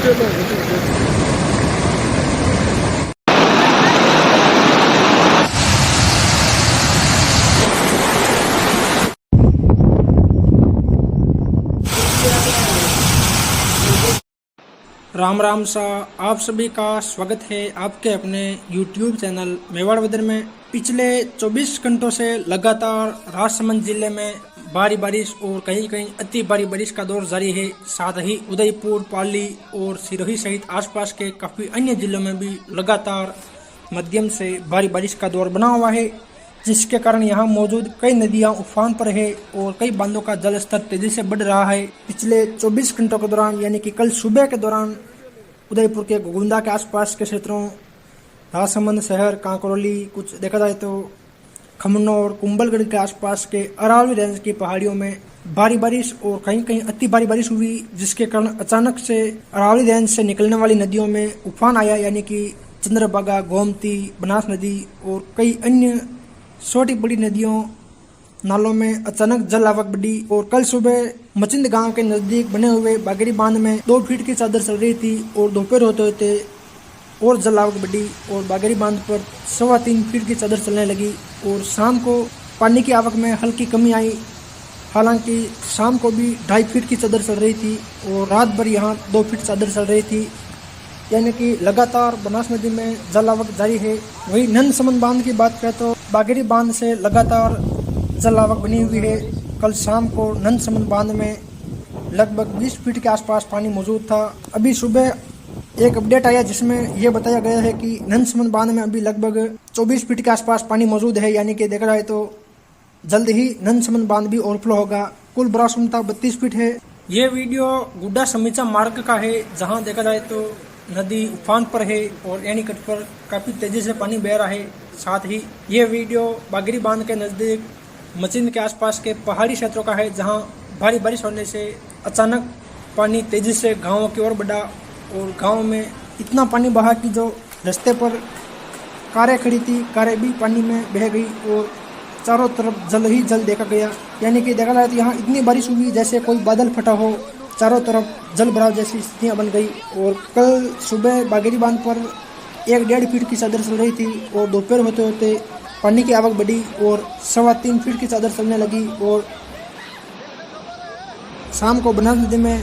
राम राम सा आप सभी का स्वागत है आपके अपने YouTube चैनल मेवाड़ वेदर में। पिछले 24 घंटों से लगातार राजसमंद जिले में भारी बारिश और कहीं कहीं अति भारी बारिश का दौर जारी है। साथ ही उदयपुर, पाली और सिरोही सहित आसपास के काफी अन्य जिलों में भी लगातार मध्यम से भारी बारिश का दौर बना हुआ है, जिसके कारण यहाँ मौजूद कई नदियां उफान पर है और कई बांधों का जल स्तर तेजी से बढ़ रहा है। पिछले 24 घंटों के दौरान यानी कि कल सुबह के दौरान उदयपुर के गोगुंदा के आसपास के क्षेत्रों, राजसमंद शहर, कांकरोली, कुछ देखा जाए तो खमनौर, कुंभलगढ़ के आसपास के अरावली रेंज की पहाड़ियों में भारी बारिश और कहीं कहीं अति भारी बारिश हुई, जिसके कारण अचानक से अरावली रेंज से निकलने वाली नदियों में उफान आया, यानी कि चंद्रभागा, गोमती, बनास नदी और कई अन्य छोटी बड़ी नदियों नालों में अचानक जल आवक बढ़ी। और कल सुबह मचिंद गांव के नजदीक बने हुए बागेरी बांध में 2 फीट की चादर चल रही थी और दोपहर होते होते और जल आवक बढ़ी और बागेरी बांध पर 3.25 फीट की चादर चलने लगी और शाम को पानी की आवक में हल्की कमी आई। हालांकि शाम को भी 2.5 फीट की चादर चल रही थी और रात भर यहाँ 2 फीट चादर चल रही थी, यानी कि लगातार बनास नदी में जल आवक जारी है। वही नंदसमंद बांध की बात करें तो बागेरी बांध से लगातार जल आवक बनी हुई है। कल शाम को नंदसमंद बांध में लगभग 20 फीट के आसपास पानी मौजूद था। अभी सुबह एक अपडेट आया जिसमें यह बताया गया है कि नंदसमंद बांध में अभी लगभग 24 फीट के आसपास पानी मौजूद है, यानी कि देखा जाए तो जल्द ही नंदसमंद बांध भी ओवरफ्लो होगा। कुल बराबर क्षमता 32 फीट है। ये वीडियो गुड्डा समीचा मार्ग का है, जहाँ देखा जाए तो नदी उफान पर है और एनी कट पर काफी तेजी से पानी बह रहा है। साथ ही ये वीडियो बागेरी बांध के नजदीक मचिंद के आसपास के पहाड़ी क्षेत्रों का है, जहां भारी बारिश होने से अचानक पानी तेजी से गांवों की ओर बढ़ा और गांव में इतना पानी बहा कि जो रास्ते पर कारें खड़ी थी, कारें भी पानी में बह गई और चारों तरफ जल ही जल देखा गया। यानी कि देखा जाए तो यहाँ इतनी बारिश हुई जैसे कोई बादल फटा हो, चारों तरफ जल भराव जैसी स्थितियाँ बन गई। और कल सुबह बागेरी बांध पर 1.5 फीट की चादर चल रही थी और दोपहर होते होते पानी की आवक बढ़ी और 3.25 फीट की चादर चलने लगी और शाम को बनास नदी में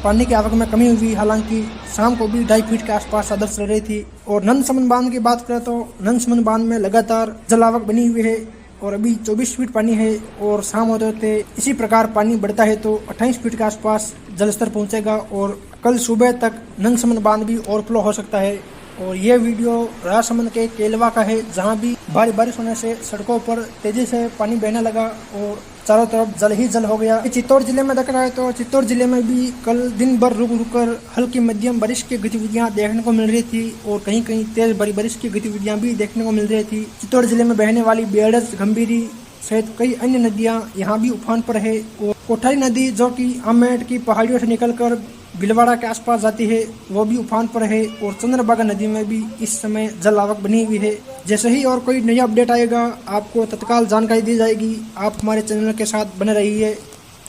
पानी की आवक में कमी हुई। हालांकि शाम को भी 2.5 फीट के आसपास चादर चल रही थी। और नंदसमंद बांध की बात करें तो नंदसमंद बांध में लगातार जल आवक बनी हुई है और अभी 24 फीट पानी है और शाम होते होते इसी प्रकार पानी बढ़ता है तो 28 फीट के आसपास जलस्तर पहुंचेगा और कल सुबह तक नंदसमंद बांध भी ओवरफ्लो हो सकता है। और ये वीडियो राजसमंद के केलवा का है, जहां भी भारी बारिश होने से सड़कों पर तेजी से पानी बहने लगा और चारों तरफ जल ही जल हो गया। चित्तौड़ जिले में देखा जाए तो चित्तौड़ जिले में भी कल दिन भर रुक रुक कर हल्की मध्यम बारिश की गतिविधियां देखने को मिल रही थी और कहीं कहीं तेज भारी बारिश की गतिविधियां भी देखने को मिल रही थी। चित्तौड़ जिले में बहने वाली बेड़ज, गंभीरी सहित कई अन्य नदियां यहाँ भी उफान पर है और कोठारी नदी जो कि आमेट की पहाड़ियों से निकलकर भीलवाड़ा के आसपास जाती है, वो भी उफान पर है और चंद्रभागा नदी में भी इस समय जल आवक बनी हुई है। जैसे ही और कोई नया अपडेट आएगा आपको तत्काल जानकारी दी जाएगी। आप हमारे चैनल के साथ बने रहिए।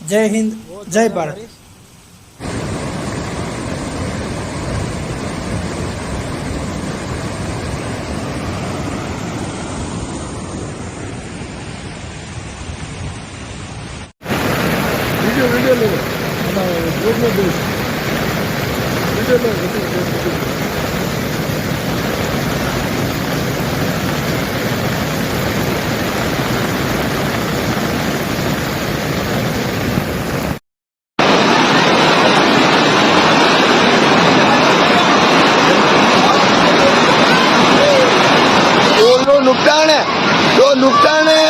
जय हिंद, जय भारत। वीडियो ले ग्रुप में भेज वीडियो में नुकसान है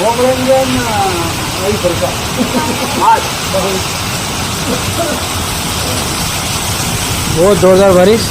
भोगरंजन वही फरका बहुत जोरदार बारिश।